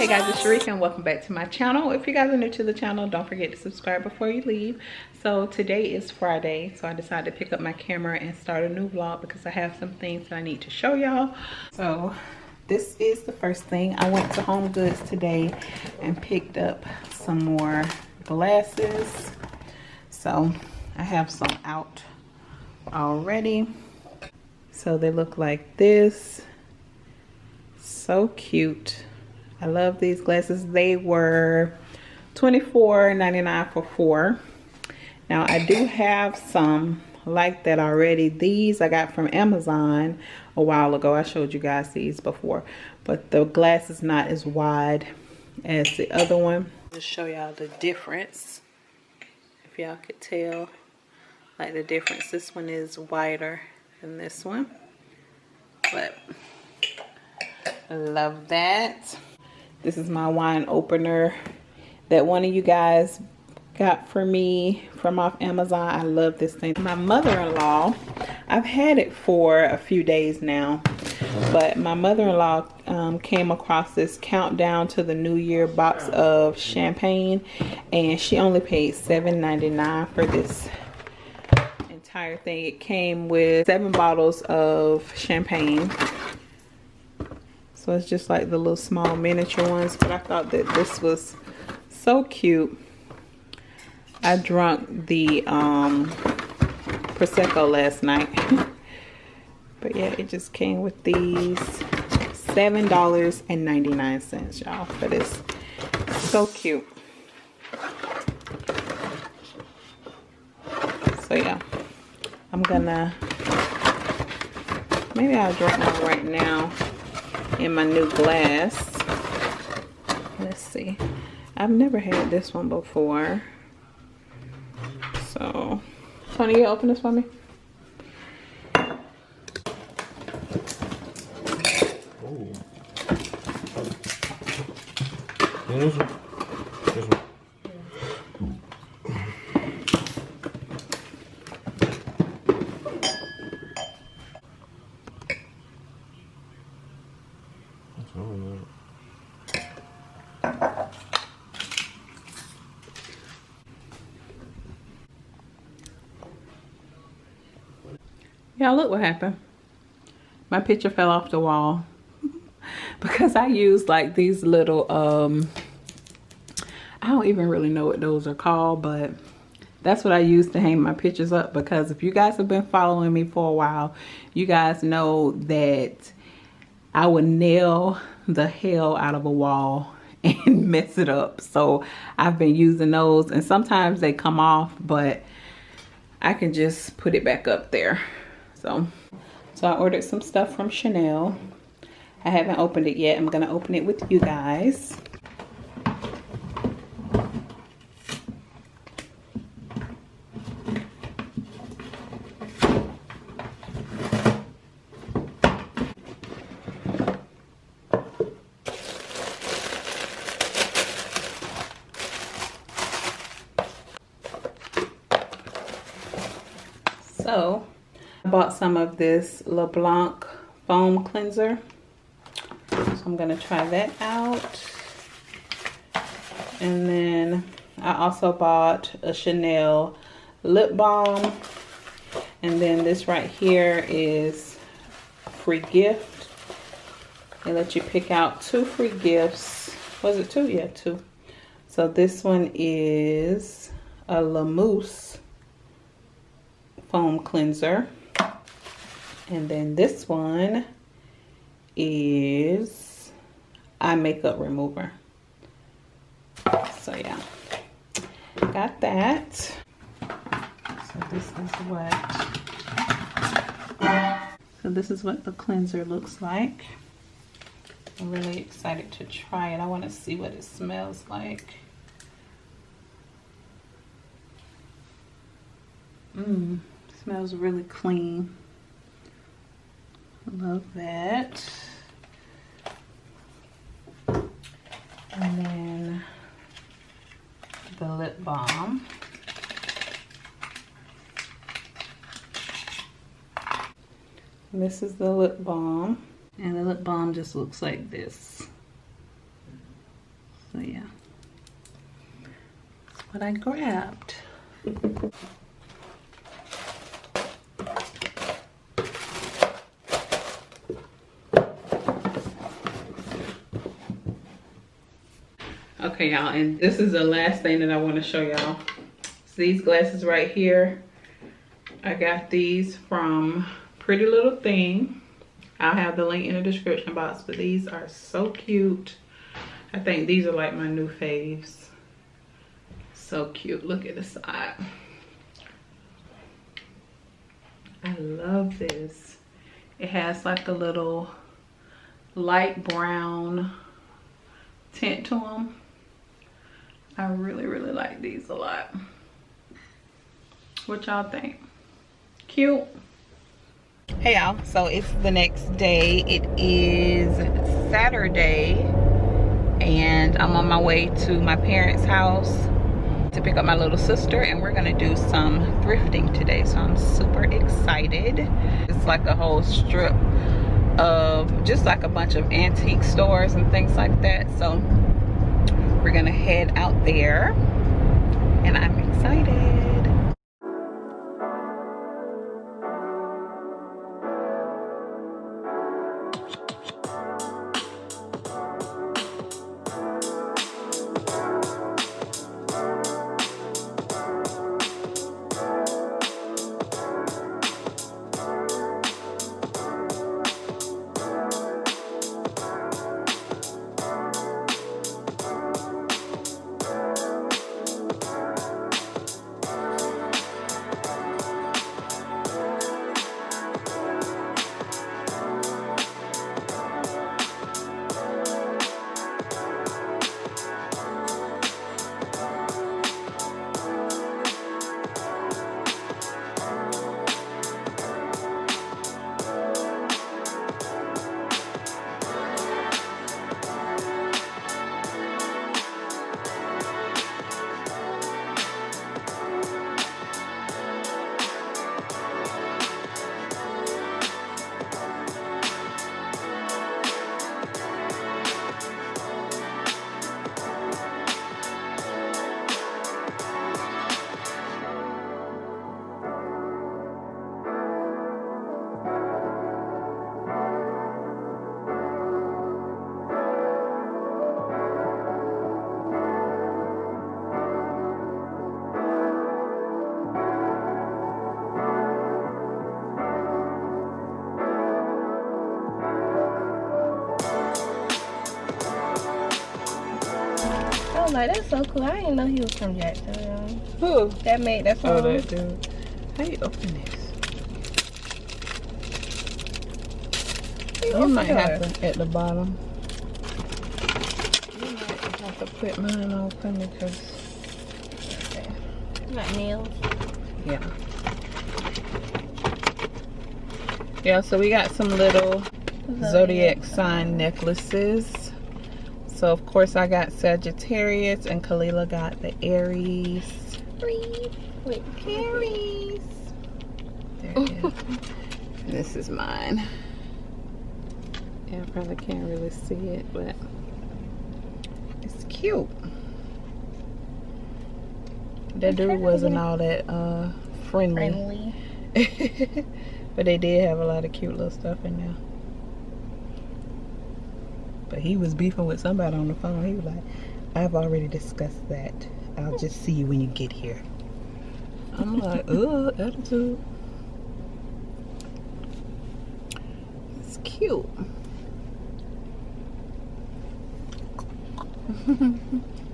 Hey guys, it's Sharika and welcome back to my channel. If you guys are new to the channel, don't forget to subscribe before you leave. So today is Friday, so I decided to pick up my camera and start a new vlog because I have some things that I need to show y'all. So this is the first thing. I went to Home Goods today and picked up some more glasses. So I have some out already. So they look like this. So cute. I love these glasses. They were $24.99 for 4. Now I do have some like that already. These I got from Amazon a while ago. I showed you guys these before, but the glass is not as wide as the other one. Just show y'all the difference. If y'all could tell, like the difference. This one is wider than this one, but I love that. This is my wine opener that one of you guys got for me from off Amazon. I love this thing. My mother-in-law, I've had it for a few days now, but my mother-in-law came across this countdown to the new year box of champagne, and she only paid $7.99 for this entire thing. It came with 7 bottles of champagne. So it's just like the little small miniature ones, but I thought that this was so cute. I drank the Prosecco last night. But yeah, it just came with these $7.99, y'all, for this. So cute. So yeah, I'm gonna, maybe I'll drink one right now in my new glass. Let's see. I've never had this one before. So, Tony, you open this for me? Oh. This one. This one. Y'all, look what happened. My picture fell off the wall because I used like these little I don't even really know what those are called, but that's what I use to hang my pictures up. Because if you guys have been following me for a while, you guys know that I would nail the hell out of a wall and mess it up. So I've been using those, and sometimes they come off, but I can just put it back up there. So I ordered some stuff from Chanel. I haven't opened it yet. I'm gonna open it with you guys. So I bought some of this LeBlanc foam cleanser. So I'm gonna try that out. And then I also bought a Chanel lip balm. And then this right here is a free gift. They let you pick out 2 free gifts. Was it 2? Yeah, 2. So this one is a Mousse foam cleanser. And then this one is eye makeup remover. So yeah, got that. So this is what the cleanser looks like. I'm really excited to try it. I want to see what it smells like. Smells really clean. Love that. And then the lip balm. This is the lip balm. And the lip balm just looks like this. that I grabbed. Okay, y'all, and this is the last thing that I want to show y'all. So these glasses right here, I got these from Pretty Little Thing. I'll have the link in the description box, but these are so cute. I think these are like my new faves. So cute. Look at the side. I love this. It has like a little light brown tint to them. I really, really like these a lot. What y'all think? Cute. Hey y'all, so it's the next day. It is Saturday and I'm on my way to my parents' house to pick up my little sister, and we're gonna do some thrifting today, so I'm super excited. It's like a whole strip of just like a bunch of antique stores and things like that, so we're gonna head out there and I'm excited. Like, that's so cool. I didn't know he was from Jacksonville. Who? That song. Oh, that dude. How you open this? You might have to at the bottom. You might have to put mine open because Not nails. yeah. Yeah, so we got some little Zodiac sign necklaces. So of course I got Sagittarius and Kalila got the Aries. Wait, Aries. There it is. This is mine. Yeah, I probably can't really see it, but it's cute. That dude wasn't all that friendly. But they did have a lot of cute little stuff in there. But he was beefing with somebody on the phone. He was like, I've already discussed that. I'll just see you when you get here. I'm like, attitude. It's cute.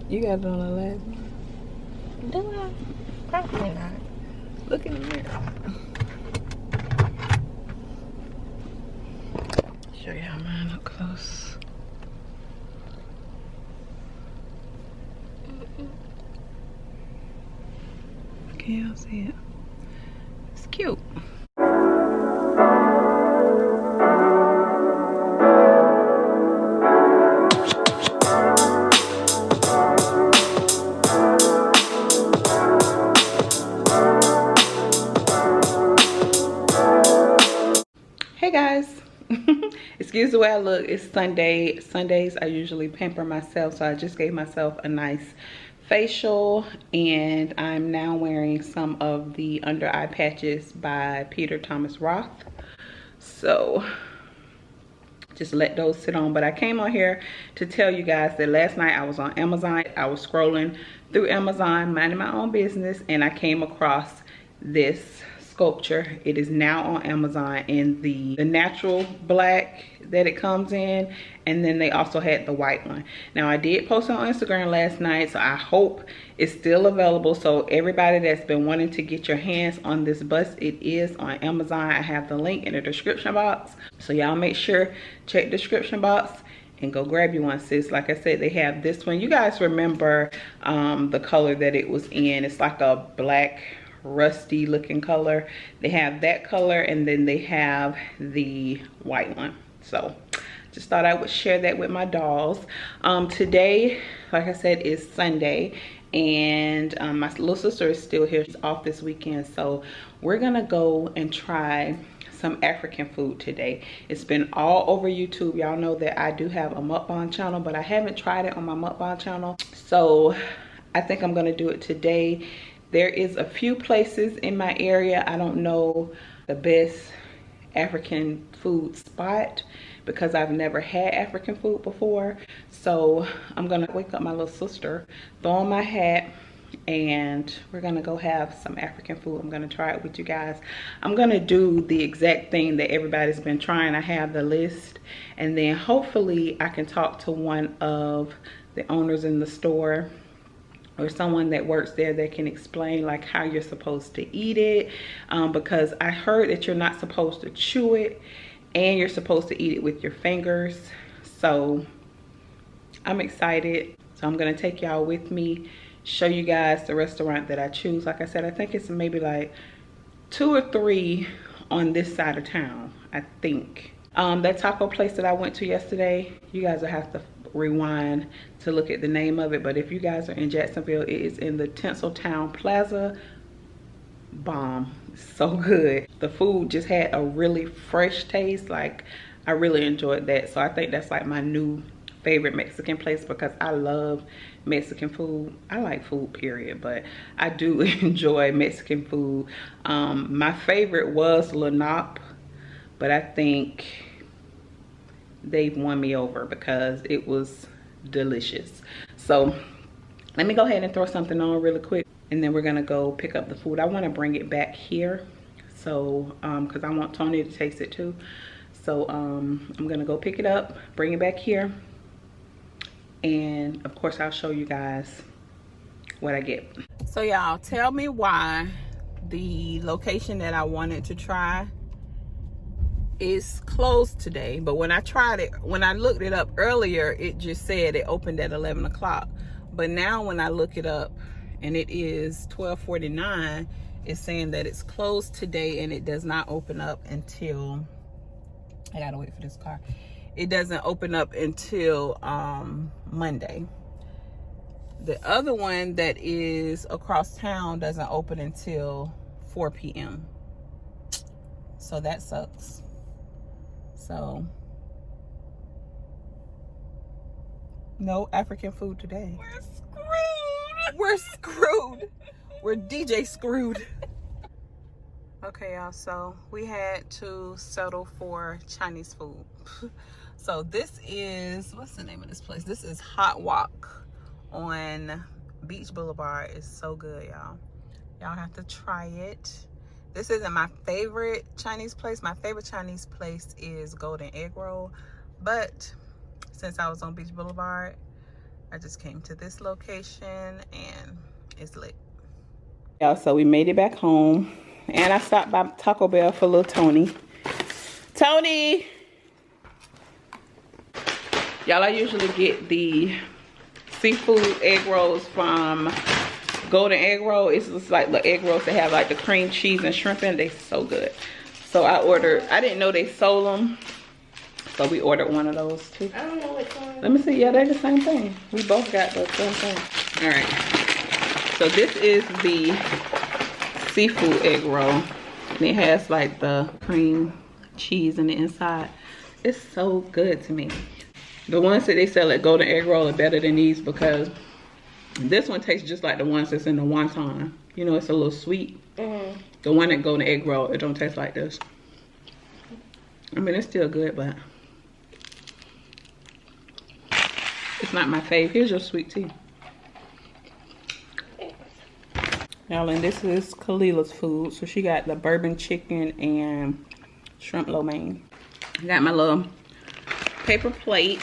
You got it on the last one? Do I? Probably not. Look in the mirror. Show you how mine up close. Okay, I'll see it. It's cute. Hey guys. Excuse the way I look. It's Sunday. Sundays I usually pamper myself, so I just gave myself a nice facial, and I'm now wearing some of the under eye patches by Peter Thomas Roth. So just let those sit on. But I came on here to tell you guys that last night I was on Amazon. I was scrolling through Amazon, minding my own business, and I came across this sculpture. It is now on Amazon in the natural black that it comes in, and then they also had the white one. Now I did post on Instagram last night, so I hope it's still available. So everybody that's been wanting to get your hands on this bust, it is on Amazon. I have the link in the description box, so y'all make sure check description box and go grab you one, sis. Like I said, they have this one. You guys remember the color that it was in. It's like a black rusty looking color. They have that color, and then they have the white one. So just thought I would share that with my dolls. Today, like I said, is Sunday, and my little sister is still here. She's off this weekend, so we're gonna go and try some African food today. It's been all over YouTube. Y'all know that I do have a mukbang channel, but I haven't tried it on my mukbang channel, so I think I'm gonna do it today. There is a few places in my area. I don't know the best African food spot because I've never had African food before. So I'm gonna wake up my little sister, throw on my hat, and we're gonna go have some African food. I'm gonna try it with you guys. I'm gonna do the exact thing that everybody's been trying. I have the list, and then hopefully I can talk to one of the owners in the store or someone that works there that can explain like how you're supposed to eat it, because I heard that you're not supposed to chew it and you're supposed to eat it with your fingers. So I'm excited. So I'm gonna take y'all with me, show you guys the restaurant that I choose. Like I said, I think it's maybe like 2 or 3 on this side of town, I think. That taco place that I went to yesterday, you guys will have to rewind to look at the name of it, but if you guys are in Jacksonville, it is in the Tinseltown Plaza. Bomb. So good. The food just had a really fresh taste. Like, I really enjoyed that. So I think that's like my new favorite Mexican place, because I love Mexican food. I like food, period, but I do enjoy Mexican food. My favorite was Lenop, but I think they've won me over because it was delicious. So let me go ahead and throw something on really quick, and then we're gonna go pick up the food. I want to bring it back here, so because I want Tony to taste it too. So I'm gonna go pick it up, bring it back here, and of course I'll show you guys what I get. So y'all, tell me why the location that I wanted to try is closed today. But when I tried it, when I looked it up earlier, it just said it opened at 11 o'clock. But now when I look it up and it is 12:49, it's saying that it's closed today and it does not open up until, I gotta wait for this car. It doesn't open up until Monday. The other one that is across town doesn't open until 4 p.m. So that sucks. So no African food today. We're screwed. We're screwed. We're DJ screwed. Okay, y'all, so we had to settle for Chinese food. So this is, what's the name of this place? This is Hot Wok on Beach Boulevard. It's so good, y'all. Y'all have to try it. This isn't my favorite Chinese place. My favorite Chinese place is Golden Egg Roll. But since I was on Beach Boulevard, I just came to this location and it's lit. Y'all, so we made it back home. And I stopped by Taco Bell for little Tony. Tony! Y'all, I usually get the seafood egg rolls from Golden Egg Roll. It's just like the egg rolls that have like the cream cheese and shrimp in. They so good. So I ordered, I didn't know they sold them, so we ordered one of those too. I don't know which one. Let me see. Yeah, they're the same thing. We both got the same thing. All right. So this is the seafood egg roll, and it has like the cream cheese in the inside. It's so good to me. The ones that they sell at Golden Egg Roll are better than these because This one tastes just like the ones that's in the wonton. You know, it's a little sweet. The one that go in the egg roll, it don't taste like this. I mean, it's still good, but it's not my fave. Here's your sweet tea. Y'all, and this is Khalila's food. So she got the bourbon chicken and shrimp lo mein. I got my little paper plate.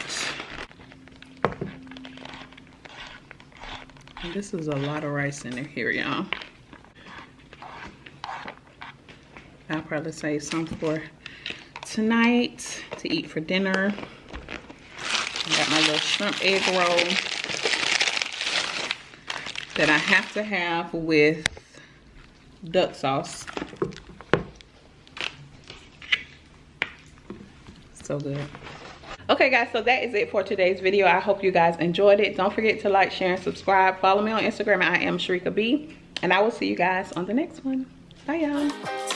And this is a lot of rice in here, y'all. I'll probably save some for tonight to eat for dinner. I got my little shrimp egg roll that I have to have with duck sauce. So good. Okay guys, so that is it for today's video. I hope you guys enjoyed it. Don't forget to like, share, and subscribe. Follow me on Instagram. I am Sharika B. And I will see you guys on the next one. Bye y'all.